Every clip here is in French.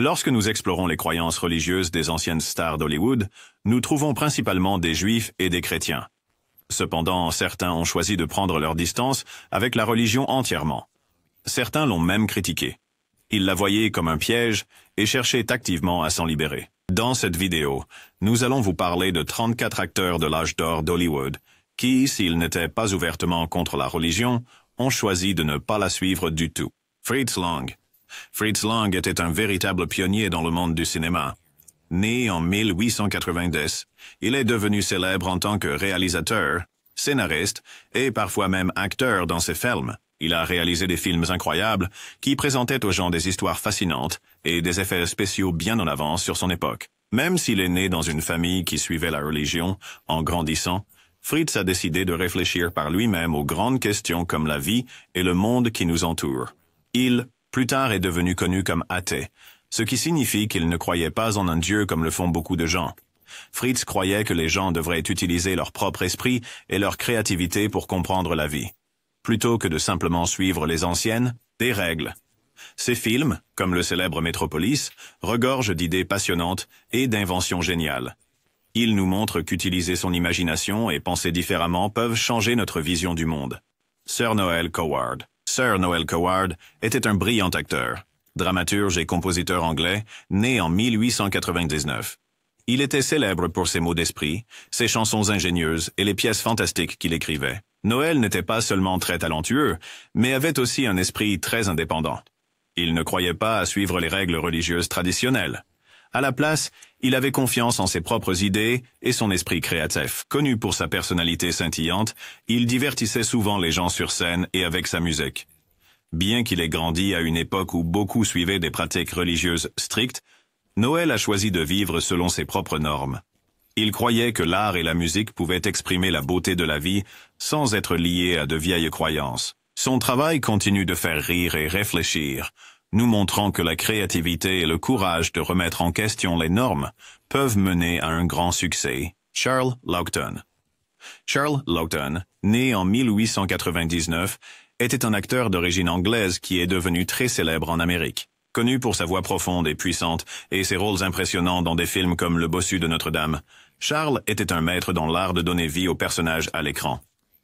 Lorsque nous explorons les croyances religieuses des anciennes stars d'Hollywood, nous trouvons principalement des juifs et des chrétiens. Cependant, certains ont choisi de prendre leur distance avec la religion entièrement. Certains l'ont même critiquée. Ils la voyaient comme un piège et cherchaient activement à s'en libérer. Dans cette vidéo, nous allons vous parler de 34 acteurs de l'âge d'or d'Hollywood qui, s'ils n'étaient pas ouvertement contre la religion, ont choisi de ne pas la suivre du tout. Fritz Lang. Fritz Lang était un véritable pionnier dans le monde du cinéma. Né en 1890, il est devenu célèbre en tant que réalisateur, scénariste et parfois même acteur dans ses films. Il a réalisé des films incroyables qui présentaient aux gens des histoires fascinantes et des effets spéciaux bien en avance sur son époque. Même s'il est né dans une famille qui suivait la religion, en grandissant, Fritz a décidé de réfléchir par lui-même aux grandes questions comme la vie et le monde qui nous entoure. Il, plus tard, est devenu connu comme athée, ce qui signifie qu'il ne croyait pas en un Dieu comme le font beaucoup de gens. Fritz croyait que les gens devraient utiliser leur propre esprit et leur créativité pour comprendre la vie, plutôt que de simplement suivre les anciennes, des règles. Ses films, comme le célèbre Metropolis, regorgent d'idées passionnantes et d'inventions géniales. Il nous montre qu'utiliser son imagination et penser différemment peuvent changer notre vision du monde. Sir Noel Coward. Sir Noel Coward était un brillant acteur, dramaturge et compositeur anglais, né en 1899. Il était célèbre pour ses mots d'esprit, ses chansons ingénieuses et les pièces fantastiques qu'il écrivait. Noel n'était pas seulement très talentueux, mais avait aussi un esprit très indépendant. Il ne croyait pas à suivre les règles religieuses traditionnelles. À la place, il avait confiance en ses propres idées et son esprit créatif. Connu pour sa personnalité scintillante, il divertissait souvent les gens sur scène et avec sa musique. Bien qu'il ait grandi à une époque où beaucoup suivaient des pratiques religieuses strictes, Noel a choisi de vivre selon ses propres normes. Il croyait que l'art et la musique pouvaient exprimer la beauté de la vie sans être liés à de vieilles croyances. Son travail continue de faire rire et réfléchir, nous montrant que la créativité et le courage de remettre en question les normes peuvent mener à un grand succès. Charles Laughton. Charles Laughton, né en 1899, était un acteur d'origine anglaise qui est devenu très célèbre en Amérique. Connu pour sa voix profonde et puissante et ses rôles impressionnants dans des films comme Le Bossu de Notre-Dame, Charles était un maître dans l'art de donner vie aux personnages à l'écran.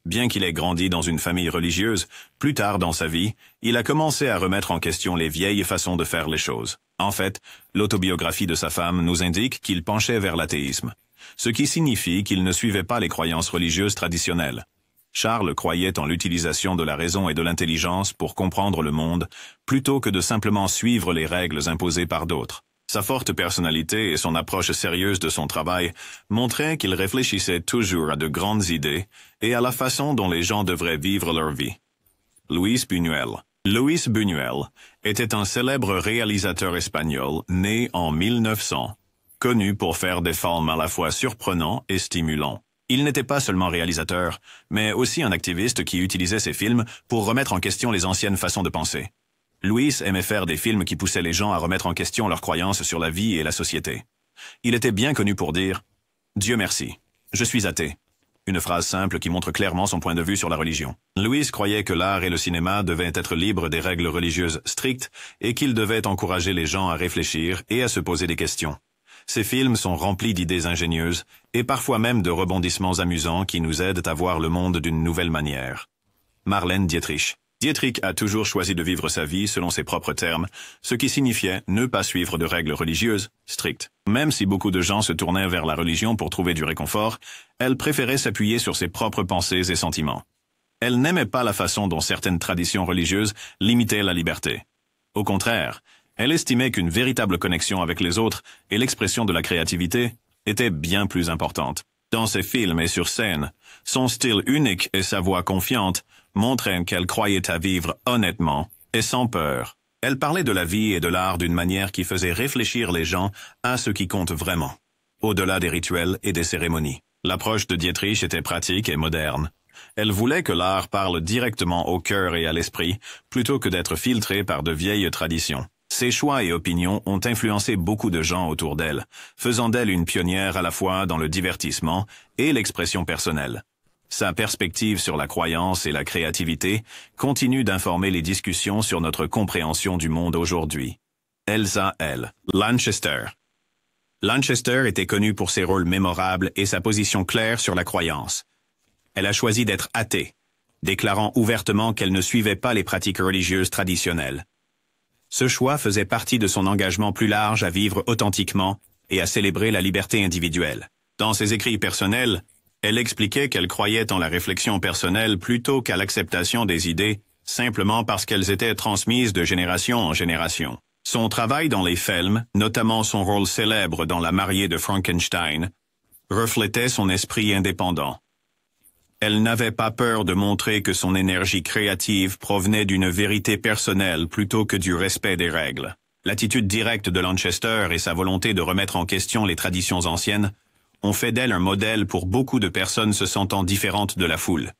Bien qu'il ait grandi dans une famille religieuse, plus tard dans sa vie, il a commencé à remettre en question les vieilles façons de faire les choses. En fait, l'autobiographie de sa femme nous indique qu'il penchait vers l'athéisme, ce qui signifie qu'il ne suivait pas les croyances religieuses traditionnelles. Charles croyait en l'utilisation de la raison et de l'intelligence pour comprendre le monde, plutôt que de simplement suivre les règles imposées par d'autres. Sa forte personnalité et son approche sérieuse de son travail montraient qu'il réfléchissait toujours à de grandes idées et à la façon dont les gens devraient vivre leur vie. Luis Buñuel. Luis Buñuel était un célèbre réalisateur espagnol né en 1900, connu pour faire des films à la fois surprenants et stimulants. Il n'était pas seulement réalisateur, mais aussi un activiste qui utilisait ses films pour remettre en question les anciennes façons de penser. Luis aimait faire des films qui poussaient les gens à remettre en question leurs croyances sur la vie et la société. Il était bien connu pour dire « Dieu merci, je suis athée », une phrase simple qui montre clairement son point de vue sur la religion. Luis croyait que l'art et le cinéma devaient être libres des règles religieuses strictes et qu'ils devaient encourager les gens à réfléchir et à se poser des questions. Ses films sont remplis d'idées ingénieuses et parfois même de rebondissements amusants qui nous aident à voir le monde d'une nouvelle manière. Marlène Dietrich. Dietrich a toujours choisi de vivre sa vie selon ses propres termes, ce qui signifiait ne pas suivre de règles religieuses strictes. Même si beaucoup de gens se tournaient vers la religion pour trouver du réconfort, elle préférait s'appuyer sur ses propres pensées et sentiments. Elle n'aimait pas la façon dont certaines traditions religieuses limitaient la liberté. Au contraire, elle estimait qu'une véritable connexion avec les autres et l'expression de la créativité étaient bien plus importantes. Dans ses films et sur scène, son style unique et sa voix confiante montraient qu'elle croyait à vivre honnêtement et sans peur. Elle parlait de la vie et de l'art d'une manière qui faisait réfléchir les gens à ce qui compte vraiment, au-delà des rituels et des cérémonies. L'approche de Dietrich était pratique et moderne. Elle voulait que l'art parle directement au cœur et à l'esprit, plutôt que d'être filtré par de vieilles traditions. Ses choix et opinions ont influencé beaucoup de gens autour d'elle, faisant d'elle une pionnière à la fois dans le divertissement et l'expression personnelle. Sa perspective sur la croyance et la créativité continue d'informer les discussions sur notre compréhension du monde aujourd'hui. Elsa L. Lanchester. Lanchester était connue pour ses rôles mémorables et sa position claire sur la croyance. Elle a choisi d'être athée, déclarant ouvertement qu'elle ne suivait pas les pratiques religieuses traditionnelles. Ce choix faisait partie de son engagement plus large à vivre authentiquement et à célébrer la liberté individuelle. Dans ses écrits personnels, elle expliquait qu'elle croyait en la réflexion personnelle plutôt qu'à l'acceptation des idées, simplement parce qu'elles étaient transmises de génération en génération. Son travail dans les films, notamment son rôle célèbre dans La mariée de Frankenstein, reflétait son esprit indépendant. Elle n'avait pas peur de montrer que son énergie créative provenait d'une vérité personnelle plutôt que du respect des règles. L'attitude directe de Lanchester et sa volonté de remettre en question les traditions anciennes ont fait d'elle un modèle pour beaucoup de personnes se sentant différentes de la foule.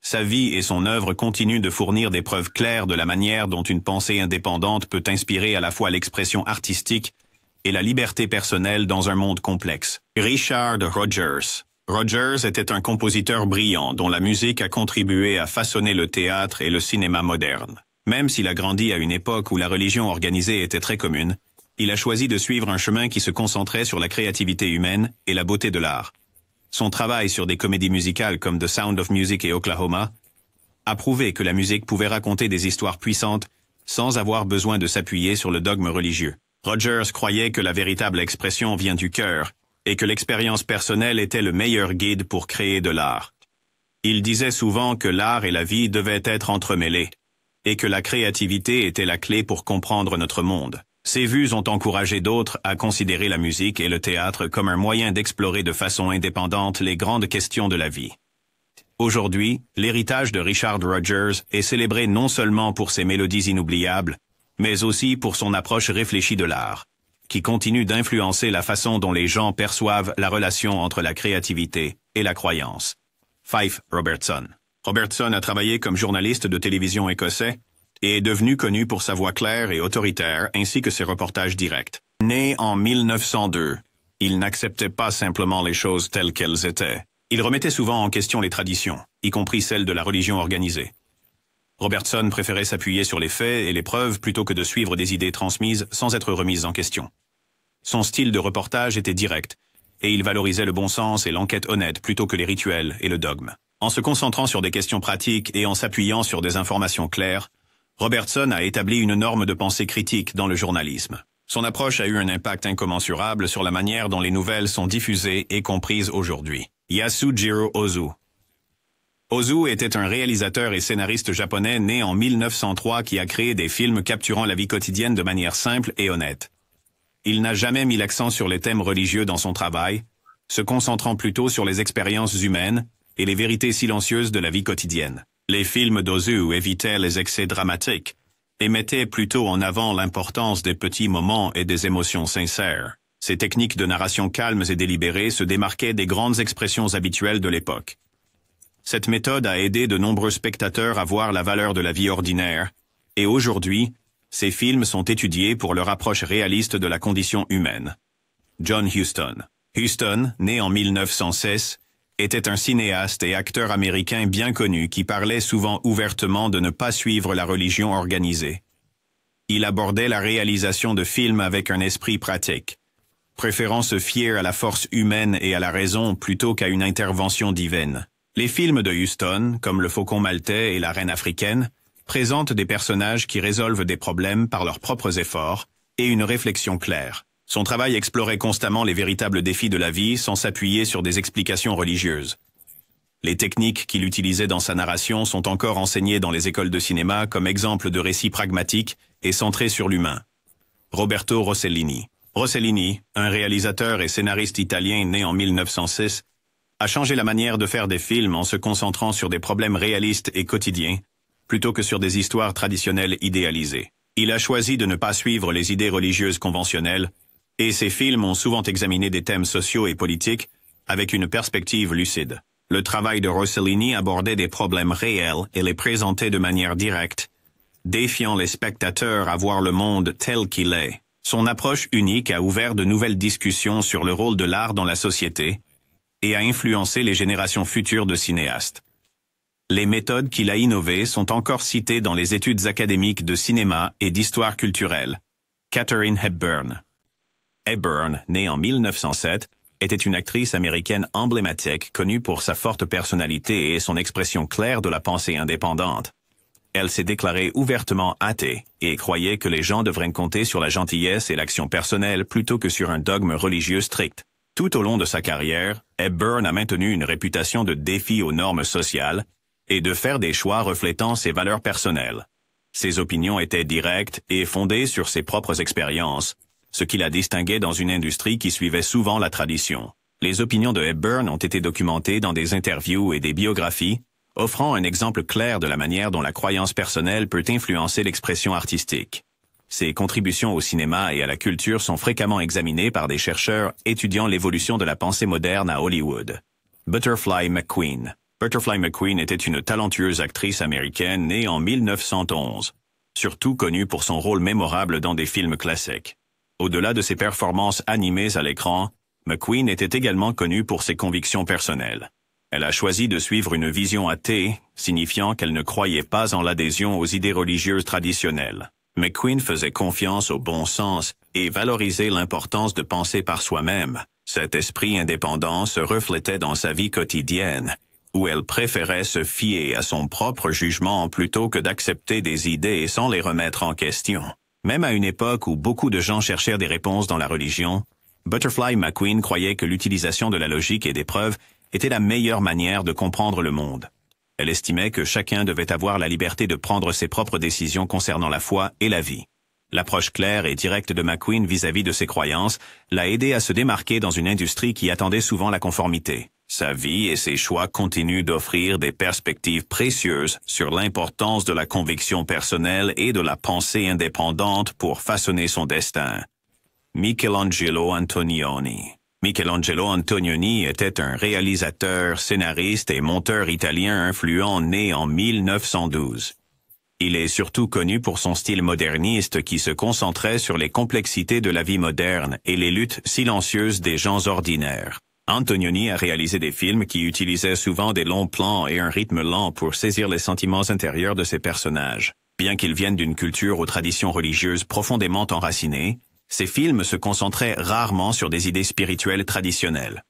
Sa vie et son œuvre continuent de fournir des preuves claires de la manière dont une pensée indépendante peut inspirer à la fois l'expression artistique et la liberté personnelle dans un monde complexe. Richard Rodgers. Rodgers était un compositeur brillant dont la musique a contribué à façonner le théâtre et le cinéma moderne. Même s'il a grandi à une époque où la religion organisée était très commune, il a choisi de suivre un chemin qui se concentrait sur la créativité humaine et la beauté de l'art. Son travail sur des comédies musicales comme The Sound of Music et Oklahoma a prouvé que la musique pouvait raconter des histoires puissantes sans avoir besoin de s'appuyer sur le dogme religieux. Rodgers croyait que la véritable expression vient du cœur et que l'expérience personnelle était le meilleur guide pour créer de l'art. Il disait souvent que l'art et la vie devaient être entremêlés et que la créativité était la clé pour comprendre notre monde. Ses vues ont encouragé d'autres à considérer la musique et le théâtre comme un moyen d'explorer de façon indépendante les grandes questions de la vie. Aujourd'hui, l'héritage de Richard Rodgers est célébré non seulement pour ses mélodies inoubliables, mais aussi pour son approche réfléchie de l'art, qui continue d'influencer la façon dont les gens perçoivent la relation entre la créativité et la croyance. Fife Robertson. Robertson a travaillé comme journaliste de télévision écossais et est devenu connu pour sa voix claire et autoritaire ainsi que ses reportages directs. Né en 1902, il n'acceptait pas simplement les choses telles qu'elles étaient. Il remettait souvent en question les traditions, y compris celles de la religion organisée. Robertson préférait s'appuyer sur les faits et les preuves plutôt que de suivre des idées transmises sans être remises en question. Son style de reportage était direct, et il valorisait le bon sens et l'enquête honnête plutôt que les rituels et le dogme. En se concentrant sur des questions pratiques et en s'appuyant sur des informations claires, Robertson a établi une norme de pensée critique dans le journalisme. Son approche a eu un impact incommensurable sur la manière dont les nouvelles sont diffusées et comprises aujourd'hui. Yasujiro Ozu. Ozu était un réalisateur et scénariste japonais né en 1903 qui a créé des films capturant la vie quotidienne de manière simple et honnête. Il n'a jamais mis l'accent sur les thèmes religieux dans son travail, se concentrant plutôt sur les expériences humaines et les vérités silencieuses de la vie quotidienne. Les films d'Ozu évitaient les excès dramatiques et mettaient plutôt en avant l'importance des petits moments et des émotions sincères. Ces techniques de narration calmes et délibérées se démarquaient des grandes expressions habituelles de l'époque. Cette méthode a aidé de nombreux spectateurs à voir la valeur de la vie ordinaire, et aujourd'hui, ces films sont étudiés pour leur approche réaliste de la condition humaine. John Huston. Huston, né en 1916, était un cinéaste et acteur américain bien connu qui parlait souvent ouvertement de ne pas suivre la religion organisée. Il abordait la réalisation de films avec un esprit pratique, préférant se fier à la force humaine et à la raison plutôt qu'à une intervention divine. Les films de Huston, comme Le Faucon maltais et La Reine africaine, présentent des personnages qui résolvent des problèmes par leurs propres efforts et une réflexion claire. Son travail explorait constamment les véritables défis de la vie sans s'appuyer sur des explications religieuses. Les techniques qu'il utilisait dans sa narration sont encore enseignées dans les écoles de cinéma comme exemple de récits pragmatiques et centrés sur l'humain. Roberto Rossellini. Rossellini, un réalisateur et scénariste italien né en 1906, a changé la manière de faire des films en se concentrant sur des problèmes réalistes et quotidiens, plutôt que sur des histoires traditionnelles idéalisées. Il a choisi de ne pas suivre les idées religieuses conventionnelles, et ses films ont souvent examiné des thèmes sociaux et politiques avec une perspective lucide. Le travail de Rossellini abordait des problèmes réels et les présentait de manière directe, défiant les spectateurs à voir le monde tel qu'il est. Son approche unique a ouvert de nouvelles discussions sur le rôle de l'art dans la société et a influencé les générations futures de cinéastes. Les méthodes qu'il a innovées sont encore citées dans les études académiques de cinéma et d'histoire culturelle. Katharine Hepburn. Hepburn, née en 1907, était une actrice américaine emblématique connue pour sa forte personnalité et son expression claire de la pensée indépendante. Elle s'est déclarée ouvertement athée et croyait que les gens devraient compter sur la gentillesse et l'action personnelle plutôt que sur un dogme religieux strict. Tout au long de sa carrière, Hepburn a maintenu une réputation de défi aux normes sociales et de faire des choix reflétant ses valeurs personnelles. Ses opinions étaient directes et fondées sur ses propres expériences, ce qui la distinguait dans une industrie qui suivait souvent la tradition. Les opinions de Hepburn ont été documentées dans des interviews et des biographies, offrant un exemple clair de la manière dont la croyance personnelle peut influencer l'expression artistique. Ses contributions au cinéma et à la culture sont fréquemment examinées par des chercheurs étudiant l'évolution de la pensée moderne à Hollywood. Butterfly McQueen. Butterfly McQueen était une talentueuse actrice américaine née en 1911, surtout connue pour son rôle mémorable dans des films classiques. Au-delà de ses performances animées à l'écran, McQueen était également connue pour ses convictions personnelles. Elle a choisi de suivre une vision athée, signifiant qu'elle ne croyait pas en l'adhésion aux idées religieuses traditionnelles. McQueen faisait confiance au bon sens et valorisait l'importance de penser par soi-même. Cet esprit indépendant se reflétait dans sa vie quotidienne, où elle préférait se fier à son propre jugement plutôt que d'accepter des idées sans les remettre en question. Même à une époque où beaucoup de gens cherchèrent des réponses dans la religion, Butterfly McQueen croyait que l'utilisation de la logique et des preuves était la meilleure manière de comprendre le monde. Elle estimait que chacun devait avoir la liberté de prendre ses propres décisions concernant la foi et la vie. L'approche claire et directe de McQueen vis-à-vis de ses croyances l'a aidé à se démarquer dans une industrie qui attendait souvent la conformité. Sa vie et ses choix continuent d'offrir des perspectives précieuses sur l'importance de la conviction personnelle et de la pensée indépendante pour façonner son destin. Michelangelo Antonioni. Michelangelo Antonioni était un réalisateur, scénariste et monteur italien influent né en 1912. Il est surtout connu pour son style moderniste qui se concentrait sur les complexités de la vie moderne et les luttes silencieuses des gens ordinaires. Antonioni a réalisé des films qui utilisaient souvent des longs plans et un rythme lent pour saisir les sentiments intérieurs de ses personnages. Bien qu'ils viennent d'une culture aux traditions religieuses profondément enracinées, ces films se concentraient rarement sur des idées spirituelles traditionnelles.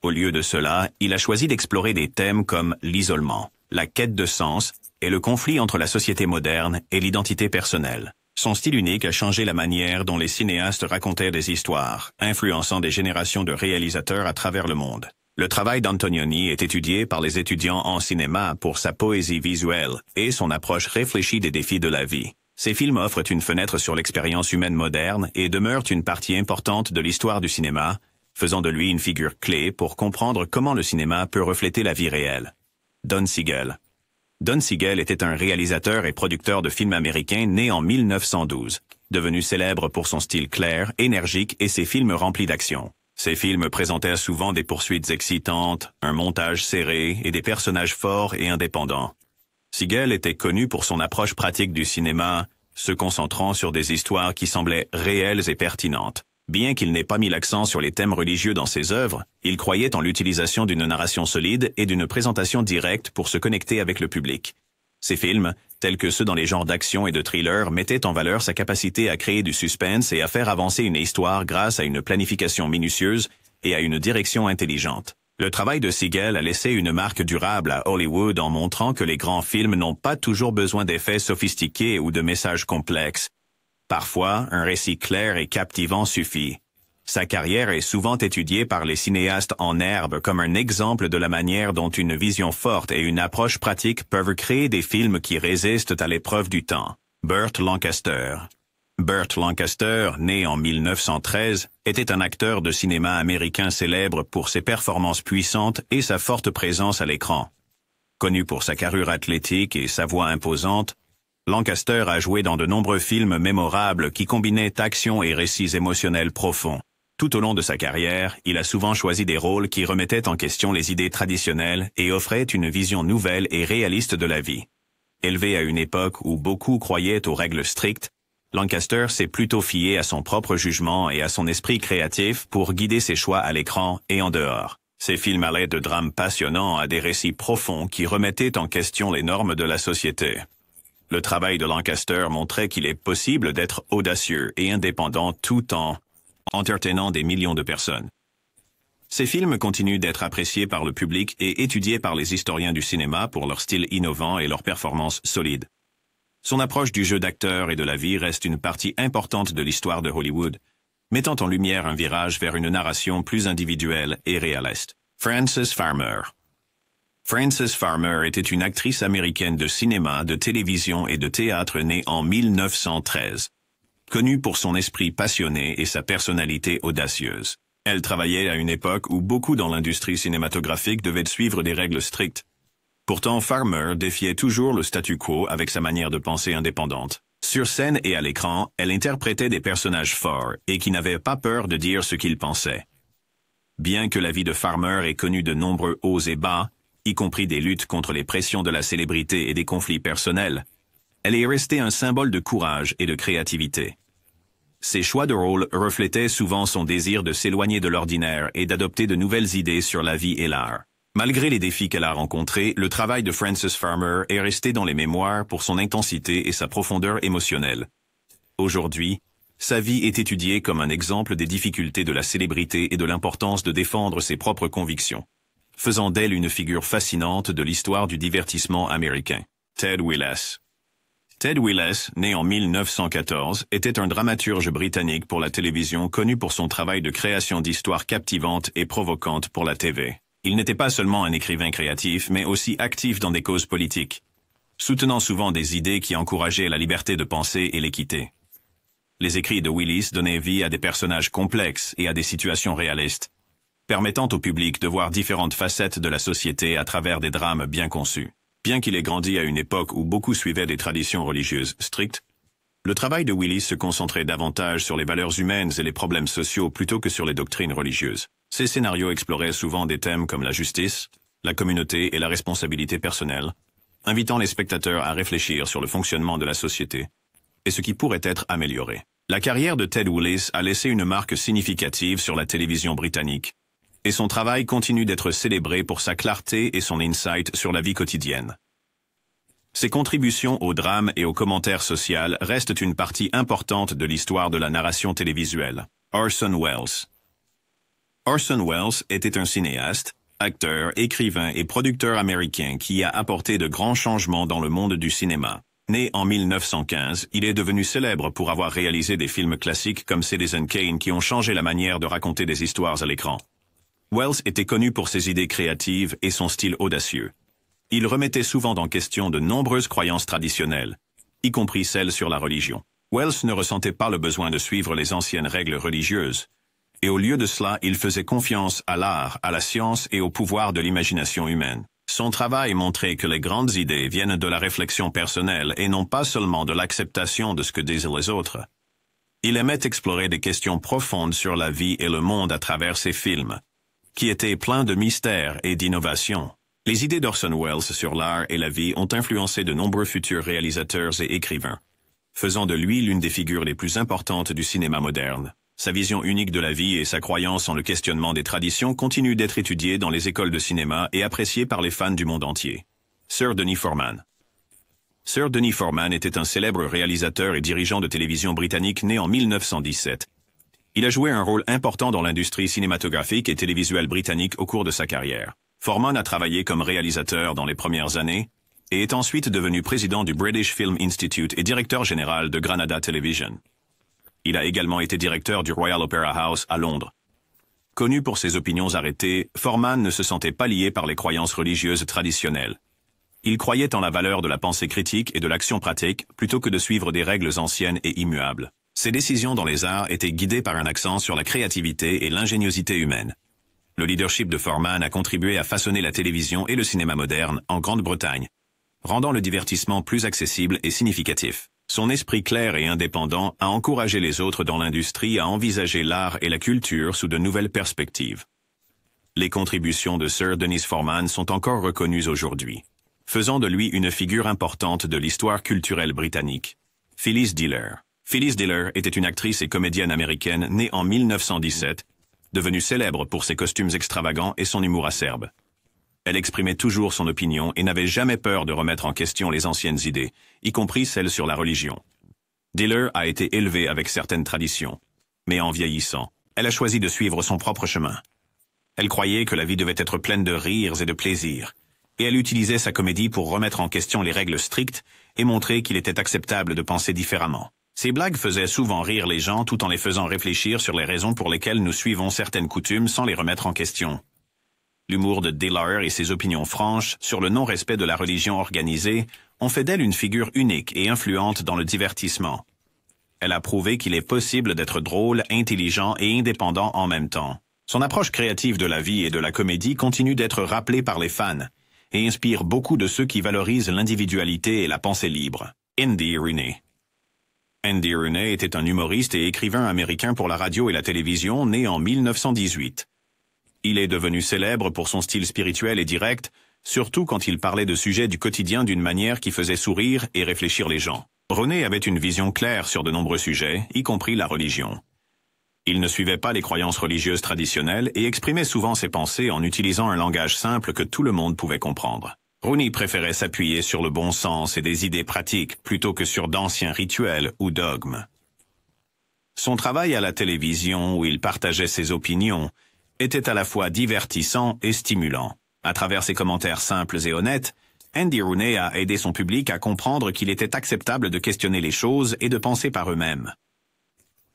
Au lieu de cela, il a choisi d'explorer des thèmes comme l'isolement, la quête de sens et le conflit entre la société moderne et l'identité personnelle. Son style unique a changé la manière dont les cinéastes racontaient des histoires, influençant des générations de réalisateurs à travers le monde. Le travail d'Antonioni est étudié par les étudiants en cinéma pour sa poésie visuelle et son approche réfléchie des défis de la vie. Ces films offrent une fenêtre sur l'expérience humaine moderne et demeurent une partie importante de l'histoire du cinéma, faisant de lui une figure clé pour comprendre comment le cinéma peut refléter la vie réelle. Don Siegel. Don Siegel était un réalisateur et producteur de films américains né en 1912, devenu célèbre pour son style clair, énergique et ses films remplis d'action. Ses films présentaient souvent des poursuites excitantes, un montage serré et des personnages forts et indépendants. Siegel était connu pour son approche pratique du cinéma, se concentrant sur des histoires qui semblaient réelles et pertinentes. Bien qu'il n'ait pas mis l'accent sur les thèmes religieux dans ses œuvres, il croyait en l'utilisation d'une narration solide et d'une présentation directe pour se connecter avec le public. Ses films, tels que ceux dans les genres d'action et de thriller, mettaient en valeur sa capacité à créer du suspense et à faire avancer une histoire grâce à une planification minutieuse et à une direction intelligente. Le travail de Siegel a laissé une marque durable à Hollywood en montrant que les grands films n'ont pas toujours besoin d'effets sophistiqués ou de messages complexes. Parfois, un récit clair et captivant suffit. Sa carrière est souvent étudiée par les cinéastes en herbe comme un exemple de la manière dont une vision forte et une approche pratique peuvent créer des films qui résistent à l'épreuve du temps. Burt Lancaster. Burt Lancaster, né en 1913, était un acteur de cinéma américain célèbre pour ses performances puissantes et sa forte présence à l'écran. Connu pour sa carrure athlétique et sa voix imposante, Lancaster a joué dans de nombreux films mémorables qui combinaient action et récits émotionnels profonds. Tout au long de sa carrière, il a souvent choisi des rôles qui remettaient en question les idées traditionnelles et offraient une vision nouvelle et réaliste de la vie. Élevé à une époque où beaucoup croyaient aux règles strictes, Lancaster s'est plutôt fié à son propre jugement et à son esprit créatif pour guider ses choix à l'écran et en dehors. Ses films allaient de drames passionnants à des récits profonds qui remettaient en question les normes de la société. Le travail de Lancaster montrait qu'il est possible d'être audacieux et indépendant tout en entertainant des millions de personnes. Ces films continuent d'être appréciés par le public et étudiés par les historiens du cinéma pour leur style innovant et leur performance solide. Son approche du jeu d'acteur et de la vie reste une partie importante de l'histoire de Hollywood, mettant en lumière un virage vers une narration plus individuelle et réaliste. Frances Farmer. Frances Farmer était une actrice américaine de cinéma, de télévision et de théâtre née en 1913. Connue pour son esprit passionné et sa personnalité audacieuse. Elle travaillait à une époque où beaucoup dans l'industrie cinématographique devaient suivre des règles strictes. Pourtant, Farmer défiait toujours le statu quo avec sa manière de penser indépendante. Sur scène et à l'écran, elle interprétait des personnages forts et qui n'avaient pas peur de dire ce qu'ils pensaient. Bien que la vie de Farmer ait connu de nombreux hauts et bas, y compris des luttes contre les pressions de la célébrité et des conflits personnels, elle est restée un symbole de courage et de créativité. Ses choix de rôle reflétaient souvent son désir de s'éloigner de l'ordinaire et d'adopter de nouvelles idées sur la vie et l'art. Malgré les défis qu'elle a rencontrés, le travail de Frances Farmer est resté dans les mémoires pour son intensité et sa profondeur émotionnelle. Aujourd'hui, sa vie est étudiée comme un exemple des difficultés de la célébrité et de l'importance de défendre ses propres convictions, faisant d'elle une figure fascinante de l'histoire du divertissement américain. Ted Willis. Ted Willis, né en 1914, était un dramaturge britannique pour la télévision connu pour son travail de création d'histoires captivantes et provocantes pour la TV. Il n'était pas seulement un écrivain créatif, mais aussi actif dans des causes politiques, soutenant souvent des idées qui encourageaient la liberté de penser et l'équité. Les écrits de Willis donnaient vie à des personnages complexes et à des situations réalistes, permettant au public de voir différentes facettes de la société à travers des drames bien conçus. Bien qu'il ait grandi à une époque où beaucoup suivaient des traditions religieuses strictes, le travail de Willis se concentrait davantage sur les valeurs humaines et les problèmes sociaux plutôt que sur les doctrines religieuses. Ces scénarios exploraient souvent des thèmes comme la justice, la communauté et la responsabilité personnelle, invitant les spectateurs à réfléchir sur le fonctionnement de la société et ce qui pourrait être amélioré. La carrière de Ted Willis a laissé une marque significative sur la télévision britannique, et son travail continue d'être célébré pour sa clarté et son insight sur la vie quotidienne. Ses contributions au drame et aux commentaires sociaux restent une partie importante de l'histoire de la narration télévisuelle. Orson Welles. Orson Welles était un cinéaste, acteur, écrivain et producteur américain qui a apporté de grands changements dans le monde du cinéma. Né en 1915, il est devenu célèbre pour avoir réalisé des films classiques comme Citizen Kane qui ont changé la manière de raconter des histoires à l'écran. Welles était connu pour ses idées créatives et son style audacieux. Il remettait souvent en question de nombreuses croyances traditionnelles, y compris celles sur la religion. Welles ne ressentait pas le besoin de suivre les anciennes règles religieuses, et au lieu de cela, il faisait confiance à l'art, à la science et au pouvoir de l'imagination humaine. Son travail montrait que les grandes idées viennent de la réflexion personnelle et non pas seulement de l'acceptation de ce que disent les autres. Il aimait explorer des questions profondes sur la vie et le monde à travers ses films, qui étaient pleins de mystères et d'innovations. Les idées d'Orson Welles sur l'art et la vie ont influencé de nombreux futurs réalisateurs et écrivains, faisant de lui l'une des figures les plus importantes du cinéma moderne. Sa vision unique de la vie et sa croyance en le questionnement des traditions continuent d'être étudiées dans les écoles de cinéma et appréciées par les fans du monde entier. Sir Denis Foreman. Sir Denis Foreman était un célèbre réalisateur et dirigeant de télévision britannique né en 1917. Il a joué un rôle important dans l'industrie cinématographique et télévisuelle britannique au cours de sa carrière. Foreman a travaillé comme réalisateur dans les premières années et est ensuite devenu président du British Film Institute et directeur général de Granada Television. Il a également été directeur du Royal Opera House à Londres. Connu pour ses opinions arrêtées, Foreman ne se sentait pas lié par les croyances religieuses traditionnelles. Il croyait en la valeur de la pensée critique et de l'action pratique plutôt que de suivre des règles anciennes et immuables. Ses décisions dans les arts étaient guidées par un accent sur la créativité et l'ingéniosité humaine. Le leadership de Foreman a contribué à façonner la télévision et le cinéma moderne en Grande-Bretagne, rendant le divertissement plus accessible et significatif. Son esprit clair et indépendant a encouragé les autres dans l'industrie à envisager l'art et la culture sous de nouvelles perspectives. Les contributions de Sir Denis Foreman sont encore reconnues aujourd'hui, faisant de lui une figure importante de l'histoire culturelle britannique. Phyllis Diller. Phyllis Diller était une actrice et comédienne américaine née en 1917, devenue célèbre pour ses costumes extravagants et son humour acerbe. Elle exprimait toujours son opinion et n'avait jamais peur de remettre en question les anciennes idées, y compris celles sur la religion. Diller a été élevée avec certaines traditions, mais en vieillissant, elle a choisi de suivre son propre chemin. Elle croyait que la vie devait être pleine de rires et de plaisirs, et elle utilisait sa comédie pour remettre en question les règles strictes et montrer qu'il était acceptable de penser différemment. Ses blagues faisaient souvent rire les gens tout en les faisant réfléchir sur les raisons pour lesquelles nous suivons certaines coutumes sans les remettre en question. L'humour de Diller et ses opinions franches sur le non-respect de la religion organisée ont fait d'elle une figure unique et influente dans le divertissement. Elle a prouvé qu'il est possible d'être drôle, intelligent et indépendant en même temps. Son approche créative de la vie et de la comédie continue d'être rappelée par les fans et inspire beaucoup de ceux qui valorisent l'individualité et la pensée libre. Andy Rooney. Andy Rooney était un humoriste et écrivain américain pour la radio et la télévision, né en 1918. Il est devenu célèbre pour son style spirituel et direct, surtout quand il parlait de sujets du quotidien d'une manière qui faisait sourire et réfléchir les gens. Rooney avait une vision claire sur de nombreux sujets, y compris la religion. Il ne suivait pas les croyances religieuses traditionnelles et exprimait souvent ses pensées en utilisant un langage simple que tout le monde pouvait comprendre. Rooney préférait s'appuyer sur le bon sens et des idées pratiques plutôt que sur d'anciens rituels ou dogmes. Son travail à la télévision, où il partageait ses opinions, était à la fois divertissant et stimulant. À travers ses commentaires simples et honnêtes, Andy Rooney a aidé son public à comprendre qu'il était acceptable de questionner les choses et de penser par eux-mêmes.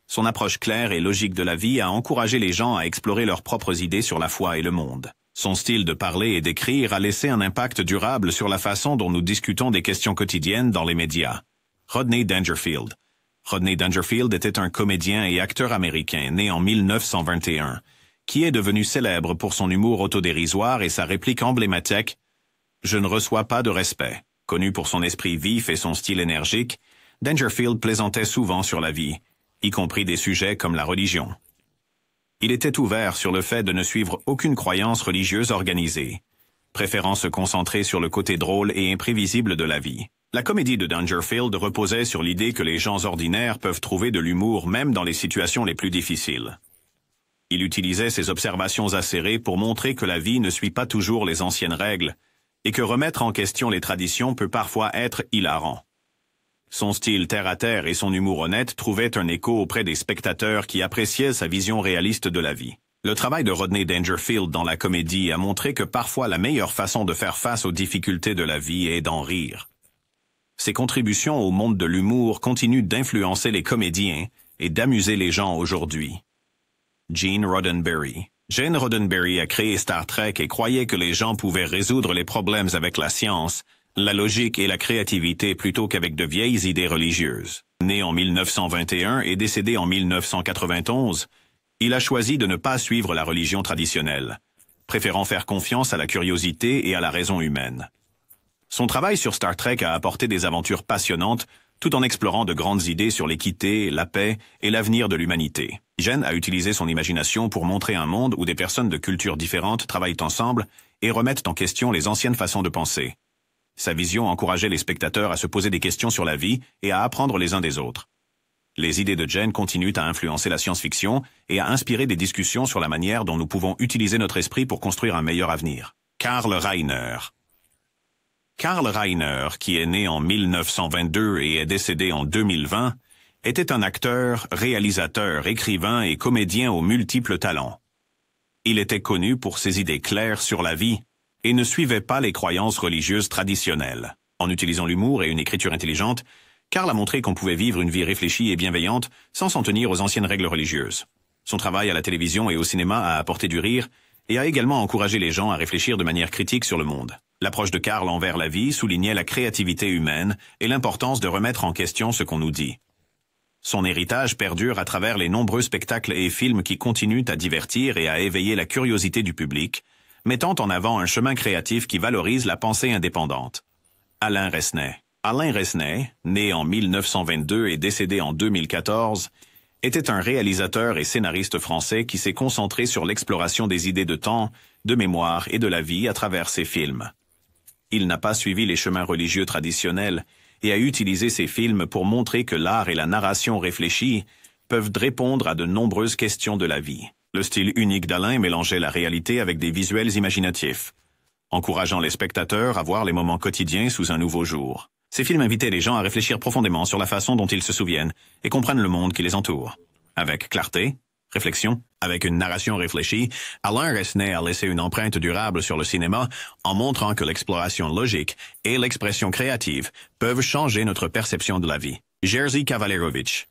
Son approche claire et logique de la vie a encouragé les gens à explorer leurs propres idées sur la foi et le monde. Son style de parler et d'écrire a laissé un impact durable sur la façon dont nous discutons des questions quotidiennes dans les médias. Rodney Dangerfield. Rodney Dangerfield était un comédien et acteur américain né en 1921, qui est devenu célèbre pour son humour autodérisoire et sa réplique emblématique « Je ne reçois pas de respect ». Connu pour son esprit vif et son style énergique, Dangerfield plaisantait souvent sur la vie, y compris des sujets comme la religion. Il était ouvert sur le fait de ne suivre aucune croyance religieuse organisée, préférant se concentrer sur le côté drôle et imprévisible de la vie. La comédie de Dangerfield reposait sur l'idée que les gens ordinaires peuvent trouver de l'humour même dans les situations les plus difficiles. Il utilisait ses observations acérées pour montrer que la vie ne suit pas toujours les anciennes règles et que remettre en question les traditions peut parfois être hilarant. Son style terre-à-terre et son humour honnête trouvaient un écho auprès des spectateurs qui appréciaient sa vision réaliste de la vie. Le travail de Rodney Dangerfield dans la comédie a montré que parfois la meilleure façon de faire face aux difficultés de la vie est d'en rire. Ses contributions au monde de l'humour continuent d'influencer les comédiens et d'amuser les gens aujourd'hui. Gene Roddenberry. Gene Roddenberry a créé Star Trek et croyait que les gens pouvaient résoudre les problèmes avec la science, la logique et la créativité plutôt qu'avec de vieilles idées religieuses. Né en 1921 et décédé en 1991, il a choisi de ne pas suivre la religion traditionnelle, préférant faire confiance à la curiosité et à la raison humaine. Son travail sur Star Trek a apporté des aventures passionnantes tout en explorant de grandes idées sur l'équité, la paix et l'avenir de l'humanité. Gene a utilisé son imagination pour montrer un monde où des personnes de cultures différentes travaillent ensemble et remettent en question les anciennes façons de penser. Sa vision encourageait les spectateurs à se poser des questions sur la vie et à apprendre les uns des autres. Les idées de Gene continuent à influencer la science-fiction et à inspirer des discussions sur la manière dont nous pouvons utiliser notre esprit pour construire un meilleur avenir. Karl Reiner. Karl Reiner, qui est né en 1922 et est décédé en 2020, était un acteur, réalisateur, écrivain et comédien aux multiples talents. Il était connu pour ses idées claires sur la vie et ne suivait pas les croyances religieuses traditionnelles. En utilisant l'humour et une écriture intelligente, Karl a montré qu'on pouvait vivre une vie réfléchie et bienveillante sans s'en tenir aux anciennes règles religieuses. Son travail à la télévision et au cinéma a apporté du rire et a également encouragé les gens à réfléchir de manière critique sur le monde. L'approche de Karl envers la vie soulignait la créativité humaine et l'importance de remettre en question ce qu'on nous dit. Son héritage perdure à travers les nombreux spectacles et films qui continuent à divertir et à éveiller la curiosité du public, mettant en avant un chemin créatif qui valorise la pensée indépendante. Alain Resnais. Alain Resnais, né en 1922 et décédé en 2014, était un réalisateur et scénariste français qui s'est concentré sur l'exploration des idées de temps, de mémoire et de la vie à travers ses films. Il n'a pas suivi les chemins religieux traditionnels et a utilisé ses films pour montrer que l'art et la narration réfléchie peuvent répondre à de nombreuses questions de la vie. Le style unique d'Alain mélangeait la réalité avec des visuels imaginatifs. encourageant les spectateurs à voir les moments quotidiens sous un nouveau jour. Ces films invitaient les gens à réfléchir profondément sur la façon dont ils se souviennent et comprennent le monde qui les entoure. Avec clarté, réflexion, avec une narration réfléchie, Alain Resnais a laissé une empreinte durable sur le cinéma en montrant que l'exploration logique et l'expression créative peuvent changer notre perception de la vie. Jerzy Kawalerowicz.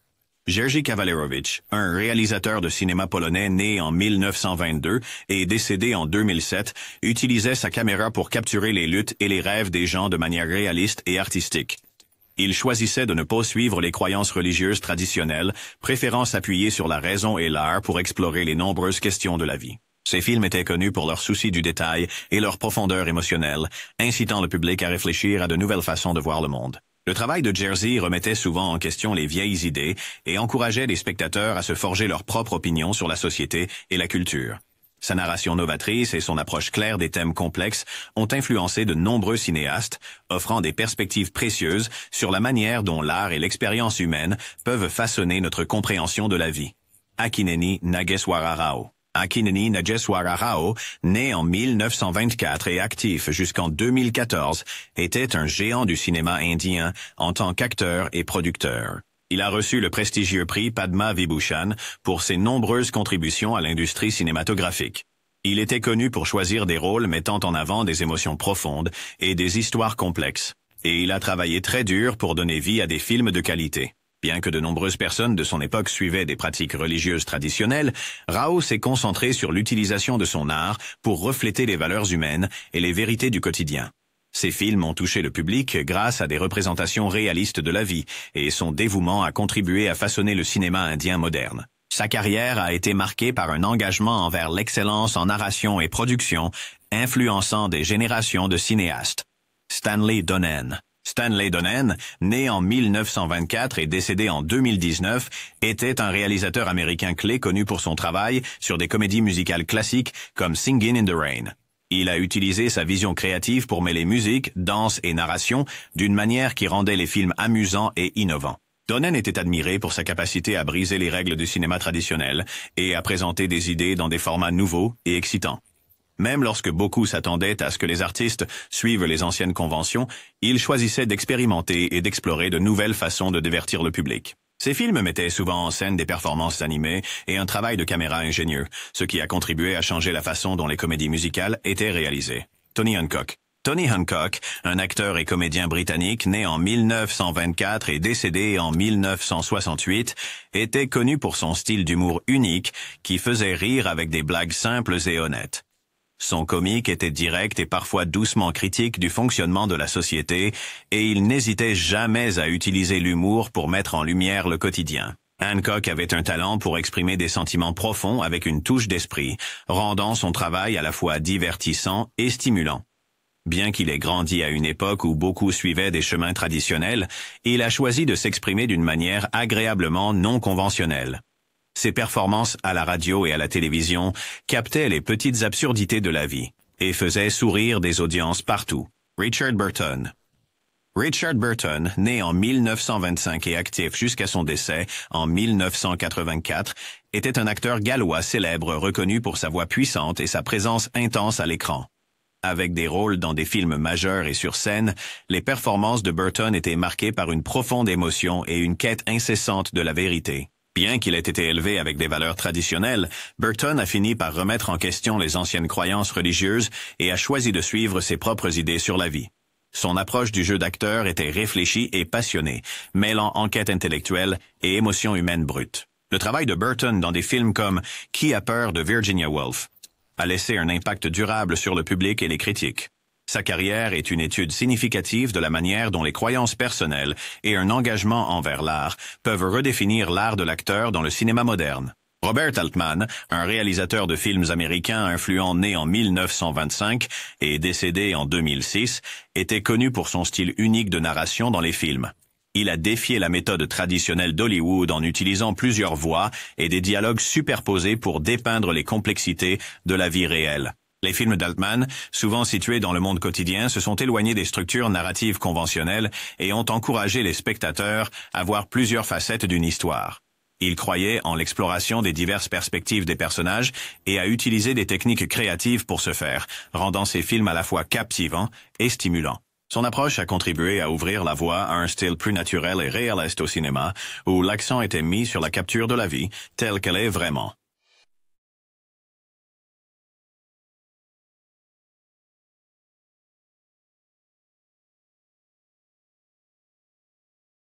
Jerzy Kawalerowicz, un réalisateur de cinéma polonais né en 1922 et décédé en 2007, utilisait sa caméra pour capturer les luttes et les rêves des gens de manière réaliste et artistique. Il choisissait de ne pas suivre les croyances religieuses traditionnelles, préférant s'appuyer sur la raison et l'art pour explorer les nombreuses questions de la vie. Ces films étaient connus pour leur souci du détail et leur profondeur émotionnelle, incitant le public à réfléchir à de nouvelles façons de voir le monde. Le travail de Jerzy remettait souvent en question les vieilles idées et encourageait les spectateurs à se forger leur propre opinion sur la société et la culture. Sa narration novatrice et son approche claire des thèmes complexes ont influencé de nombreux cinéastes, offrant des perspectives précieuses sur la manière dont l'art et l'expérience humaine peuvent façonner notre compréhension de la vie. Akineni Nageswara Rao. Akineni Nageswara Rao, né en 1924 et actif jusqu'en 2014, était un géant du cinéma indien en tant qu'acteur et producteur. Il a reçu le prestigieux prix Padma Vibhushan pour ses nombreuses contributions à l'industrie cinématographique. Il était connu pour choisir des rôles mettant en avant des émotions profondes et des histoires complexes. Et il a travaillé très dur pour donner vie à des films de qualité. Bien que de nombreuses personnes de son époque suivaient des pratiques religieuses traditionnelles, Rao s'est concentré sur l'utilisation de son art pour refléter les valeurs humaines et les vérités du quotidien. Ces films ont touché le public grâce à des représentations réalistes de la vie et son dévouement a contribué à façonner le cinéma indien moderne. Sa carrière a été marquée par un engagement envers l'excellence en narration et production, influençant des générations de cinéastes. Stanley Donen. Stanley Donen, né en 1924 et décédé en 2019, était un réalisateur américain clé connu pour son travail sur des comédies musicales classiques comme Singin' in the Rain. Il a utilisé sa vision créative pour mêler musique, danse et narration d'une manière qui rendait les films amusants et innovants. Donen était admiré pour sa capacité à briser les règles du cinéma traditionnel et à présenter des idées dans des formats nouveaux et excitants. Même lorsque beaucoup s'attendaient à ce que les artistes suivent les anciennes conventions, il choisissait d'expérimenter et d'explorer de nouvelles façons de divertir le public. Ces films mettaient souvent en scène des performances animées et un travail de caméra ingénieux, ce qui a contribué à changer la façon dont les comédies musicales étaient réalisées. Tony Hancock. Tony Hancock, un acteur et comédien britannique né en 1924 et décédé en 1968, était connu pour son style d'humour unique qui faisait rire avec des blagues simples et honnêtes. Son comique était direct et parfois doucement critique du fonctionnement de la société, et il n'hésitait jamais à utiliser l'humour pour mettre en lumière le quotidien. Hancock avait un talent pour exprimer des sentiments profonds avec une touche d'esprit, rendant son travail à la fois divertissant et stimulant. Bien qu'il ait grandi à une époque où beaucoup suivaient des chemins traditionnels, il a choisi de s'exprimer d'une manière agréablement non conventionnelle. Ses performances à la radio et à la télévision captaient les petites absurdités de la vie et faisaient sourire des audiences partout. Richard Burton. Richard Burton, né en 1925 et actif jusqu'à son décès en 1984, était un acteur gallois célèbre reconnu pour sa voix puissante et sa présence intense à l'écran. Avec des rôles dans des films majeurs et sur scène, les performances de Burton étaient marquées par une profonde émotion et une quête incessante de la vérité. Bien qu'il ait été élevé avec des valeurs traditionnelles, Burton a fini par remettre en question les anciennes croyances religieuses et a choisi de suivre ses propres idées sur la vie. Son approche du jeu d'acteur était réfléchie et passionnée, mêlant enquête intellectuelle et émotion humaine brute. Le travail de Burton dans des films comme Qui a peur de Virginia Woolf a laissé un impact durable sur le public et les critiques. Sa carrière est une étude significative de la manière dont les croyances personnelles et un engagement envers l'art peuvent redéfinir l'art de l'acteur dans le cinéma moderne. Robert Altman, un réalisateur de films américains influent né en 1925 et décédé en 2006, était connu pour son style unique de narration dans les films. Il a défié la méthode traditionnelle d'Hollywood en utilisant plusieurs voix et des dialogues superposés pour dépeindre les complexités de la vie réelle. Les films d'Altman, souvent situés dans le monde quotidien, se sont éloignés des structures narratives conventionnelles et ont encouragé les spectateurs à voir plusieurs facettes d'une histoire. Il croyait en l'exploration des diverses perspectives des personnages et a utilisé des techniques créatives pour ce faire, rendant ses films à la fois captivants et stimulants. Son approche a contribué à ouvrir la voie à un style plus naturel et réaliste au cinéma, où l'accent était mis sur la capture de la vie telle qu'elle est vraiment.